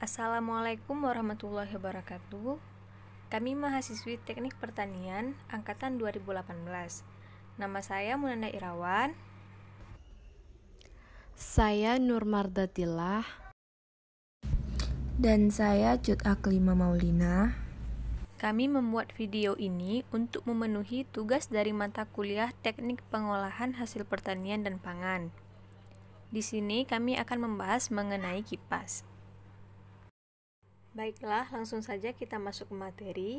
Assalamualaikum warahmatullahi wabarakatuh. Kami mahasiswi Teknik Pertanian angkatan 2018. Nama saya Munanda Irawan. Saya Nur Mardatillah. Dan saya Cut Aklima Maulina. Kami membuat video ini untuk memenuhi tugas dari mata kuliah Teknik Pengolahan Hasil Pertanian dan Pangan. Di sini kami akan membahas mengenai kipas. Baiklah, langsung saja kita masuk ke materi.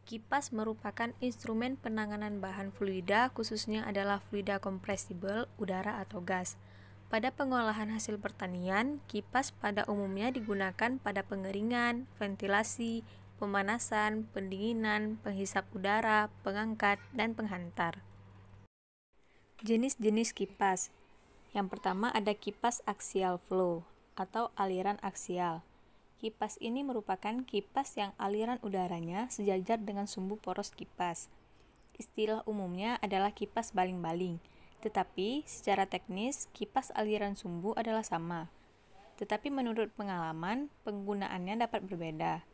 Kipas merupakan instrumen penanganan bahan fluida, khususnya adalah fluida kompresibel, udara atau gas. Pada pengolahan hasil pertanian, kipas pada umumnya digunakan pada pengeringan, ventilasi, pemanasan, pendinginan, penghisap udara, pengangkat, dan penghantar. Jenis-jenis kipas. Yang pertama ada kipas axial flow atau aliran aksial. Kipas ini merupakan kipas yang aliran udaranya sejajar dengan sumbu poros kipas. Istilah umumnya adalah kipas baling-baling, tetapi secara teknis kipas aliran sumbu adalah sama. Tetapi menurut pengalaman, penggunaannya dapat berbeda.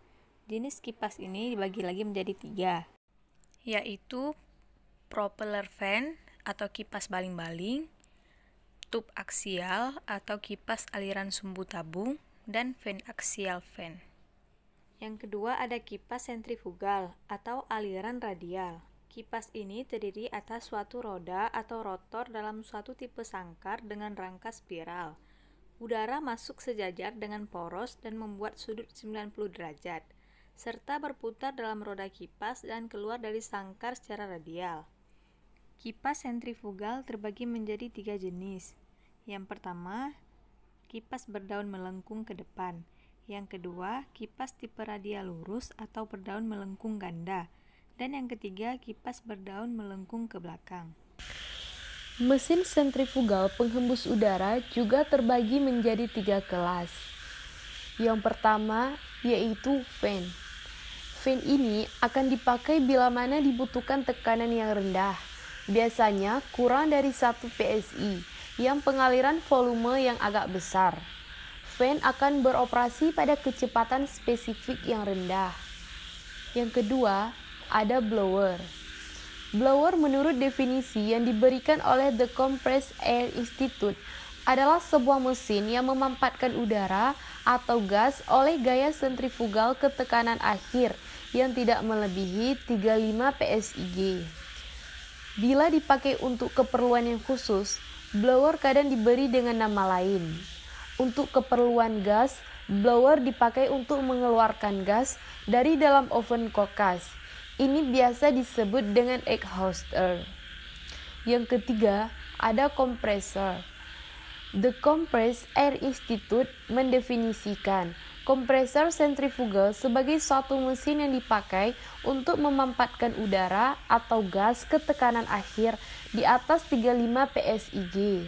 Jenis kipas ini dibagi lagi menjadi 3, yaitu propeller fan atau kipas baling-baling, tub aksial atau kipas aliran sumbu tabung, dan fan aksial fan. Yang kedua ada kipas sentrifugal atau aliran radial. Kipas ini terdiri atas suatu roda atau rotor dalam suatu tipe sangkar dengan rangka spiral. Udara masuk sejajar dengan poros dan membuat sudut 90 derajat, serta berputar dalam roda kipas dan keluar dari sangkar secara radial. Kipas sentrifugal terbagi menjadi 3 jenis. Yang pertama, kipas berdaun melengkung ke depan. Yang kedua, kipas tipe radial lurus atau berdaun melengkung ganda. Dan yang ketiga, kipas berdaun melengkung ke belakang. Mesin sentrifugal penghembus udara juga terbagi menjadi 3 kelas. Yang pertama yaitu fan. Fan ini akan dipakai bila mana dibutuhkan tekanan yang rendah. Biasanya kurang dari 1 PSI, yang pengaliran volume yang agak besar. Fan akan beroperasi pada kecepatan spesifik yang rendah. Yang kedua, ada blower. Blower menurut definisi yang diberikan oleh The Compressed Air Institute adalah sebuah mesin yang memampatkan udara atau gas oleh gaya sentrifugal ke tekanan akhir yang tidak melebihi 35 PSIG. Bila dipakai untuk keperluan yang khusus, blower kadang diberi dengan nama lain. Untuk keperluan gas, blower dipakai untuk mengeluarkan gas dari dalam oven kulkas. Ini biasa disebut dengan exhauster. Yang ketiga, ada kompresor. The Compressed Air Institute mendefinisikan kompresor sentrifugal sebagai suatu mesin yang dipakai untuk memampatkan udara atau gas ke tekanan akhir di atas 35 PSIG.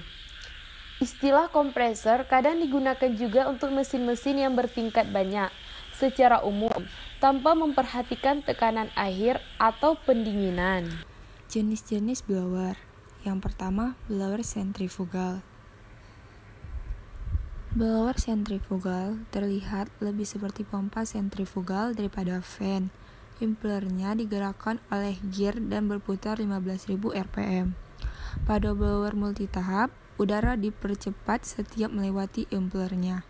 Istilah kompresor kadang digunakan juga untuk mesin-mesin yang bertingkat banyak secara umum tanpa memperhatikan tekanan akhir atau pendinginan. Jenis-jenis blower. Yang pertama, blower sentrifugal. Blower sentrifugal terlihat lebih seperti pompa sentrifugal daripada fan. Impellernya digerakkan oleh gear dan berputar 15.000 rpm. Pada blower multitahap, udara dipercepat setiap melewati impellernya.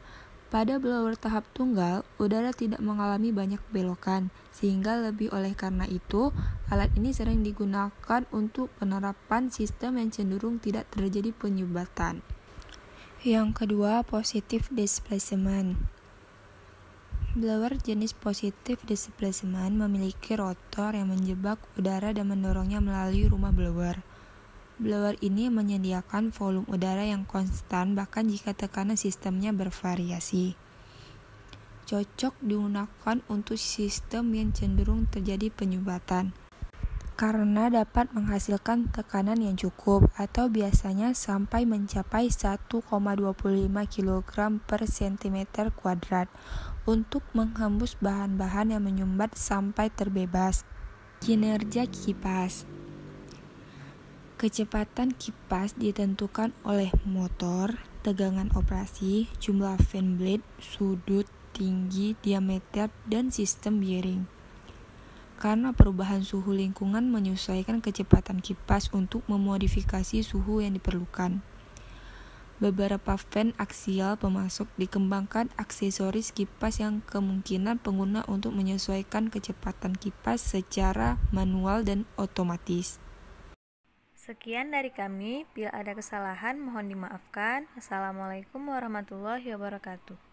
Pada blower tahap tunggal, udara tidak mengalami banyak belokan, sehingga lebih oleh karena itu, alat ini sering digunakan untuk penerapan sistem yang cenderung tidak terjadi penyumbatan. Yang kedua, positive displacement. Blower jenis positive displacement memiliki rotor yang menjebak udara dan mendorongnya melalui rumah blower. Blower ini menyediakan volume udara yang konstan bahkan jika tekanan sistemnya bervariasi. Cocok digunakan untuk sistem yang cenderung terjadi penyumbatan, karena dapat menghasilkan tekanan yang cukup atau biasanya sampai mencapai 1,25 kg per cm kuadrat untuk menghembus bahan-bahan yang menyumbat sampai terbebas. Kinerja kipas. Kecepatan kipas ditentukan oleh motor, tegangan operasi, jumlah fan blade, sudut, tinggi, diameter, dan sistem bearing. Karena perubahan suhu lingkungan menyesuaikan kecepatan kipas untuk memodifikasi suhu yang diperlukan. Beberapa fan aksial pemasok dikembangkan aksesoris kipas yang kemungkinan pengguna untuk menyesuaikan kecepatan kipas secara manual dan otomatis. Sekian dari kami, bila ada kesalahan mohon dimaafkan. Wassalamualaikum warahmatullahi wabarakatuh.